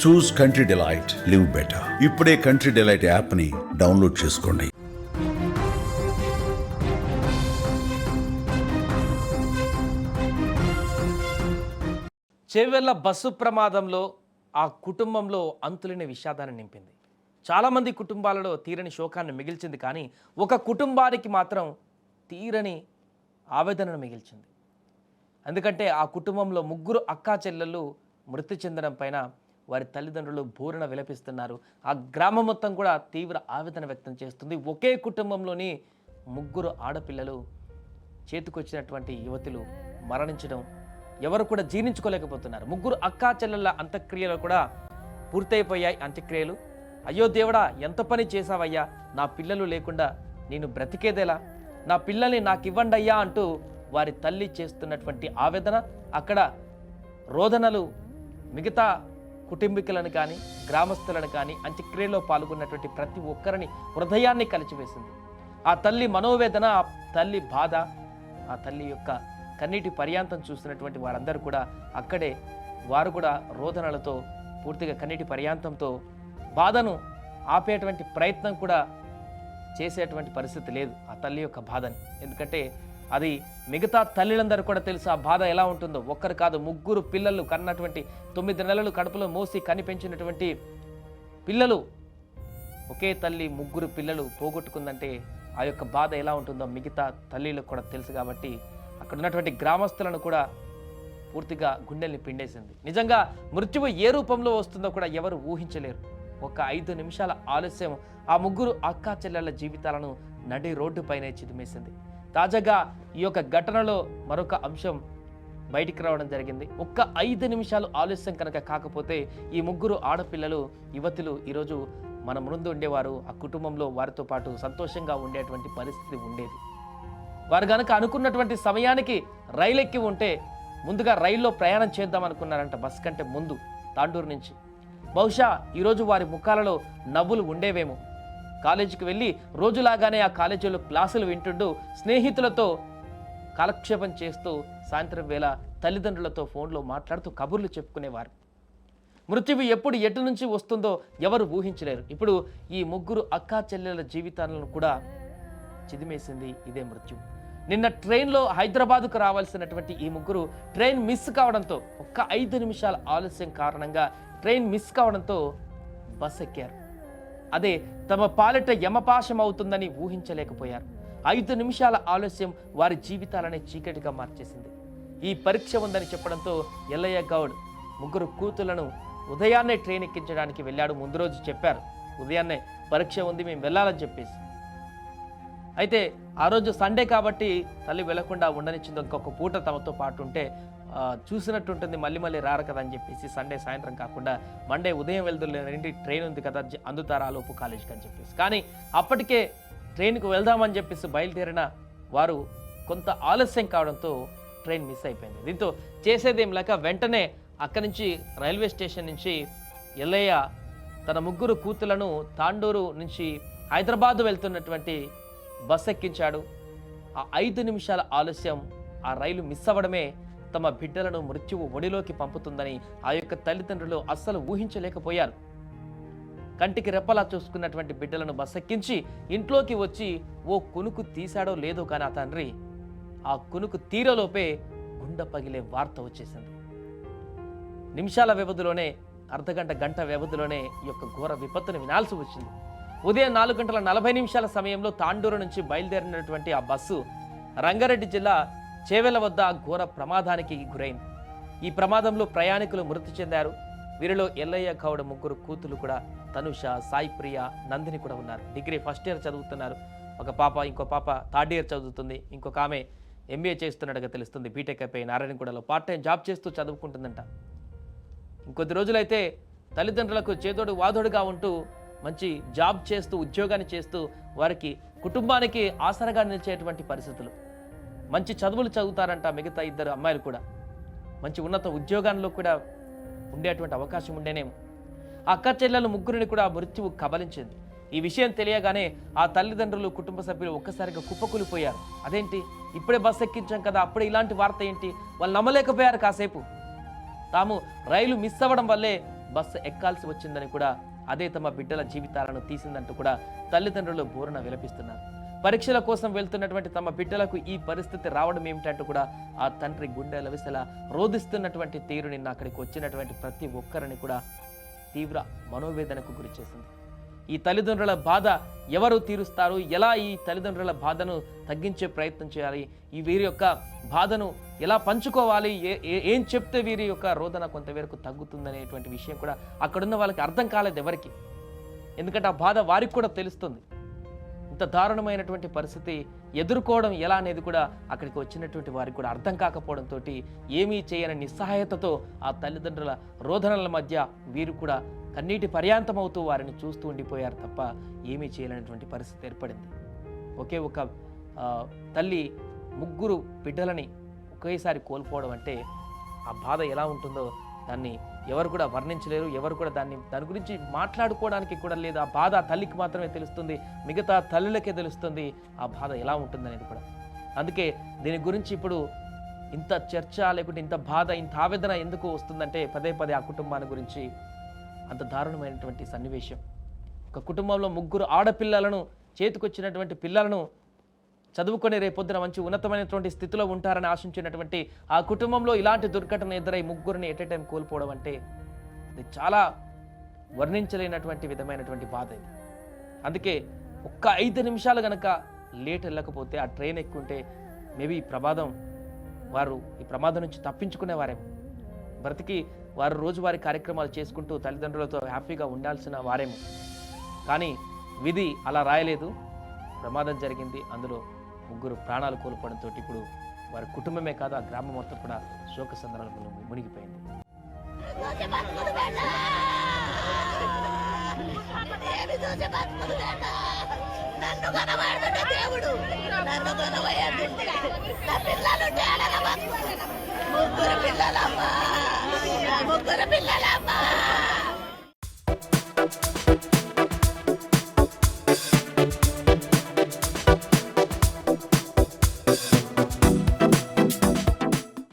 చూస్ country delight, live better. ఇప్పుడే country delight యాప్ని download చేసుకోండి. చేవెళ్ల బస్సు ప్రమాదంలో ఆ కుటుంబంలో అంతులేని విషాదాన్ని నింపింది. చాలామంది కుటుంబాలలో తీరని శోకాన్ని మిగిల్చింది, కానీ ఒక కుటుంబానికి మాత్రం తీరని ఆవేదనను మిగిల్చింది. ఎందుకంటే ఆ కుటుంబంలో ముగ్గురు అక్కా చెల్లెళ్ళు మృతి చెందడం పైన వారి తల్లిదండ్రులు బోరున విలపిస్తున్నారు. ఆ గ్రామం మొత్తం కూడా తీవ్ర ఆవేదన వ్యక్తం చేస్తుంది. ఒకే కుటుంబంలోని ముగ్గురు ఆడపిల్లలు, చేతికొచ్చినటువంటి యువతులు మరణించడం ఎవరు కూడా జీర్ణించుకోలేకపోతున్నారు. ముగ్గురు అక్కా చెల్లెళ్ళ అంత్యక్రియలు కూడా పూర్తయిపోయాయి. అంత్యక్రియలు, అయ్యో దేవుడా ఎంత పని చేశావయ్యా, నా పిల్లలు లేకుండా నేను బ్రతికేదేలా, నా పిల్లల్ని నాకు ఇవ్వండి అయ్యా అంటూ వారి తల్లి చేస్తున్నటువంటి ఆవేదన, అక్కడ రోదనలు మిగతా కుటుంబీకులను కానీ గ్రామస్తులను కానీ అంత్యక్రియలో పాల్గొన్నటువంటి ప్రతి ఒక్కరిని హృదయాన్ని కలిచివేసింది. ఆ తల్లి మనోవేదన, ఆ తల్లి బాధ, ఆ తల్లి యొక్క కన్నీటి పర్యాంతం చూస్తున్నటువంటి వారందరూ కూడా అక్కడే వారు కూడా రోదనలతో పూర్తిగా కన్నీటి పర్యాంతంతో బాధను ఆపేటువంటి ప్రయత్నం కూడా చేసేటువంటి పరిస్థితి లేదు ఆ తల్లి యొక్క బాధని. ఎందుకంటే అది మిగతా తల్లిలందరూ కూడా తెలుసు ఆ బాధ ఎలా ఉంటుందో. ఒక్కరు కాదు, ముగ్గురు పిల్లలు కన్నటువంటి 9 నెలలు కడుపులో మోసి కనిపెంచినటువంటి పిల్లలు, ఒకే తల్లి ముగ్గురు పిల్లలు పోగొట్టుకుందంటే ఆ యొక్క బాధ ఎలా ఉంటుందో మిగతా తల్లిలకు కూడా తెలుసు. కాబట్టి అక్కడ ఉన్నటువంటి గ్రామస్తులను కూడా పూర్తిగా గుండెల్ని పిండేసింది. నిజంగా మృత్యువు ఏ రూపంలో వస్తుందో కూడా ఎవరు ఊహించలేరు. ఒక 5 నిమిషాల ఆలస్యం ఆ ముగ్గురు అక్కా చెల్లెళ్ళ జీవితాలను నడి రోడ్డుపైనే చిదిమేసింది. తాజాగా ఈ యొక్క ఘటనలో మరొక అంశం బయటికి రావడం జరిగింది. ఒక్క 5 నిమిషాలు ఆలస్యం కనుక కాకపోతే ఈ ముగ్గురు ఆడపిల్లలు, యువతులు ఈరోజు మన ముందు ఉండేవారు. ఆ కుటుంబంలో వారితో పాటు సంతోషంగా ఉండేటువంటి పరిస్థితి ఉండేది. వారు కనుక అనుకున్నటువంటి సమయానికి రైలు ఎక్కి ఉంటే, ముందుగా రైల్లో ప్రయాణం చేద్దాం అనుకున్నారంట బస్ కంటే ముందు తాండూరు నుంచి. బహుశా ఈరోజు వారి ముఖాలలో నవ్వులు ఉండేవేమో. కాలేజీకి వెళ్ళి రోజులాగానే ఆ కాలేజీలో క్లాసులు వింటుంటూ స్నేహితులతో కాలక్షేపం చేస్తూ సాయంత్రం వేళ తల్లిదండ్రులతో ఫోన్లో మాట్లాడుతూ కబుర్లు చెప్పుకునేవారు. మృత్యువు ఎప్పుడు ఎటు నుంచి వస్తుందో ఎవరు ఊహించలేరు. ఇప్పుడు ఈ ముగ్గురు అక్కా చెల్లెల జీవితాలను కూడా చిదిమేసింది ఇదే మృత్యు. నిన్న ట్రైన్లో హైదరాబాద్కు రావాల్సినటువంటి ఈ ముగ్గురు ట్రైన్ మిస్ కావడంతో, ఒక్క 5 నిమిషాల ఆలస్యం కారణంగా ట్రైన్ మిస్ కావడంతో బస్ ఎక్కారు. అదే తమ పాలిట యమపాశం అవుతుందని ఊహించలేకపోయారు. 5 నిమిషాల ఆలస్యం వారి జీవితాలనే చీకటిగా మార్చేసింది. ఈ పరీక్ష ఉందని చెప్పడంతో ఎల్లయ్య గౌడ్ ముగ్గురు కూతుళ్లను ఉదయాన్నే ట్రైన్ ఎక్కించడానికి వెళ్ళాడు. ముందు రోజు చెప్పారు, ఉదయాన్నే పరీక్ష ఉంది, మేము వెళ్ళాలని చెప్పేసి. అయితే ఆ రోజు సండే కాబట్టి తల్లి వెళ్లకుండా ఉండనిచ్చింది. ఇంకొక పూట తమతో పాటు ఉంటే చూసినట్టుంటుంది, మళ్ళీ మళ్ళీ రారు కదా అని చెప్పేసి సండే సాయంత్రం కాకుండా మండే ఉదయం వెళ్తుండే, ట్రైన్ ఉంది కదా అందుతారా లోపు కాలేజీకి అని చెప్పేసి. కానీ అప్పటికే ట్రైన్కి వెళ్దామని చెప్పేసి బయలుదేరిన వారు కొంత ఆలస్యం కావడంతో ట్రైన్ మిస్ అయిపోయింది. దీంతో చేసేదేం లేక వెంటనే అక్కడి నుంచి రైల్వే స్టేషన్ నుంచి ఎల్లయ్య తన ముగ్గురు కూతులను తాండూరు నుంచి హైదరాబాద్ వెళ్తున్నటువంటి బస్ ఎక్కించాడు. ఆ 5 నిమిషాల ఆలస్యం, ఆ రైలు మిస్ అవ్వడమే తమ బిడ్డలను మృత్యువు ఒడిలోకి పంపుతుందని ఆ యొక్క తల్లిదండ్రులు అస్సలు ఊహించలేకపోయారు. కంటికి రెప్పలా చూసుకున్నటువంటి బిడ్డలను బస్ ఎక్కించి ఇంట్లోకి వచ్చి ఓ కునుకు తీశాడో లేదో కానీ ఆ తండ్రి ఆ కునుకు తీరలోపే గుండె పగిలే వార్త వచ్చేసింది. నిమిషాల వ్యవధిలోనే, గంట వ్యవధిలోనే ఈ యొక్క ఘోర విపత్తును వినాల్సి వచ్చింది. ఉదయం 4:40 సమయంలో తాండూరు నుంచి బయలుదేరినటువంటి ఆ బస్సు రంగారెడ్డి జిల్లా చేవెళ్ల వద్ద ఘోర ప్రమాదానికి గురైంది. ఈ ప్రమాదంలో ప్రయాణికులు మృతి చెందారు. వీరిలో ఎల్లయ్య గౌడ ముగ్గురు కూతులు కూడా తనుష, సాయిప్రియ, నందిని కూడా ఉన్నారు. డిగ్రీ ఫస్ట్ ఇయర్ చదువుతున్నారు. ఒక పాప, ఇంకో పాప థర్డ్ ఇయర్ చదువుతుంది. ఇంకొక ఆమె MBA చేస్తున్నట్టుగా తెలుస్తుంది. బీటెక్ అయిపోయి నారాయణగూడలో పార్ట్ టైం జాబ్ చేస్తూ చదువుకుంటుందంట. ఇంకొద్ది రోజులైతే తల్లిదండ్రులకు చేదోడు వాదోడుగా ఉంటూ మంచి జాబ్ చేస్తూ, ఉద్యోగాన్ని చేస్తూ వారికి కుటుంబానికి ఆసరగా నిలిచేటువంటి పరిస్థితులు. మంచి చదువులు చదువుతారంట మిగతా 2 అమ్మాయిలు కూడా. మంచి ఉన్నత ఉద్యోగాల్లో కూడా ఉండేటువంటి అవకాశం ఉండేనేమో. ఆ అక్క చెల్లెలు ముగ్గురిని కూడా మృత్యువు కబలించింది. ఈ విషయం తెలియగానే ఆ తల్లిదండ్రులు, కుటుంబ సభ్యులు ఒక్కసారిగా కుప్పకూలిపోయారు. అదేంటి, ఇప్పుడే బస్ ఎక్కించాం కదా, అప్పుడే ఇలాంటి వార్త ఏంటి? వాళ్ళు నమ్మలేకపోయారు. కాసేపు తాము రైలు మిస్ అవ్వడం వల్లే బస్సు ఎక్కాల్సి వచ్చిందని కూడా, అదే తమ బిడ్డల జీవితాలను తీసిందంటూ కూడా తల్లిదండ్రులు బోరున విలపిస్తున్నారు. పరీక్షల కోసం వెళ్తున్నటువంటి తమ బిడ్డలకు ఈ పరిస్థితి రావడం ఏమిటంటూ కూడా ఆ తండ్రి గుండెల విసల రోధిస్తున్నటువంటి తీరు నిన్న అక్కడికి వచ్చినటువంటి ప్రతి ఒక్కరిని కూడా తీవ్ర మనోవేదనకు గురిచేసింది. ఈ తల్లిదండ్రుల బాధ ఎవరు తీరుస్తారు, ఎలా ఈ తల్లిదండ్రుల బాధను తగ్గించే ప్రయత్నం చేయాలి, ఈ వీరి యొక్క బాధను ఎలా పంచుకోవాలి, ఏం చెప్తే వీరి యొక్క రోదన కొంతవరకు తగ్గుతుందనేటువంటి విషయం కూడా అక్కడున్న వాళ్ళకి అర్థం కాలేదు ఎవరికి. ఎందుకంటే ఆ బాధ వారికి కూడా తెలుస్తుంది. ఇంత దారుణమైనటువంటి పరిస్థితి ఎదుర్కోవడం ఎలా అనేది కూడా అక్కడికి వచ్చినటువంటి వారికి కూడా అర్థం కాకపోవడంతో ఏమీ చేయని నిస్సహాయతతో ఆ తల్లిదండ్రుల రోదనల మధ్య వీరు కూడా కన్నీటి పర్యాంతమవుతూ వారిని చూస్తూ ఉండిపోయారు తప్ప ఏమీ చేయలేనటువంటి పరిస్థితి ఏర్పడింది. ఒకే ఒక తల్లి ముగ్గురు బిడ్డలని ఒకేసారి కోల్పోవడం అంటే ఆ బాధ ఎలా ఉంటుందో దాన్ని ఎవరు కూడా వర్ణించలేరు. ఎవరు కూడా దాని గురించి మాట్లాడుకోవడానికి కూడా లేదు. ఆ బాధ ఆ తల్లికి మాత్రమే తెలుస్తుంది, మిగతా తల్లులకే తెలుస్తుంది ఆ బాధ ఎలా ఉంటుందనేది కూడా. అందుకే దీని గురించి ఇప్పుడు ఇంత చర్చ లేకుంటే ఇంత బాధ, ఇంత ఆవేదన ఎందుకు వస్తుందంటే పదే పదే ఆ కుటుంబాన్ని గురించి అంత దారుణమైనటువంటి సన్నివేశం. ఒక కుటుంబంలో ముగ్గురు ఆడపిల్లలను, చేతికొచ్చినటువంటి పిల్లలను చదువుకొని రేపొద్దున మంచి ఉన్నతమైనటువంటి స్థితిలో ఉంటారని ఆశించినటువంటి ఆ కుటుంబంలో ఇలాంటి దుర్ఘటన ఎదురై ముగ్గురిని ఎట్ ఎ టైం కోల్పోవడం అంటే అది చాలా వర్ణించలేనటువంటి విధమైనటువంటి బాధ ఇది. అందుకే ఒక్క 5 నిమిషాలు కనుక లేట్ వెళ్ళకపోతే, ఆ ట్రైన్ ఎక్కుంటే మేబీ ఈ ప్రమాదం నుంచి తప్పించుకునేవారేమో, బ్రతికి వారు రోజువారీ కార్యక్రమాలు చేసుకుంటూ తల్లిదండ్రులతో హ్యాపీగా ఉండాల్సిన వారేమో. కానీ విధి అలా రాయలేదు, ప్రమాదం జరిగింది. అందులో ముగ్గురు ప్రాణాలు కోల్పోవడంతో ఇప్పుడు వారి కుటుంబమే కాదు, ఆ గ్రామం మొత్తం కూడా శోక సందర్భంలో మునిగిపోయింది. ముగ్గురు పిల్లలమ్మా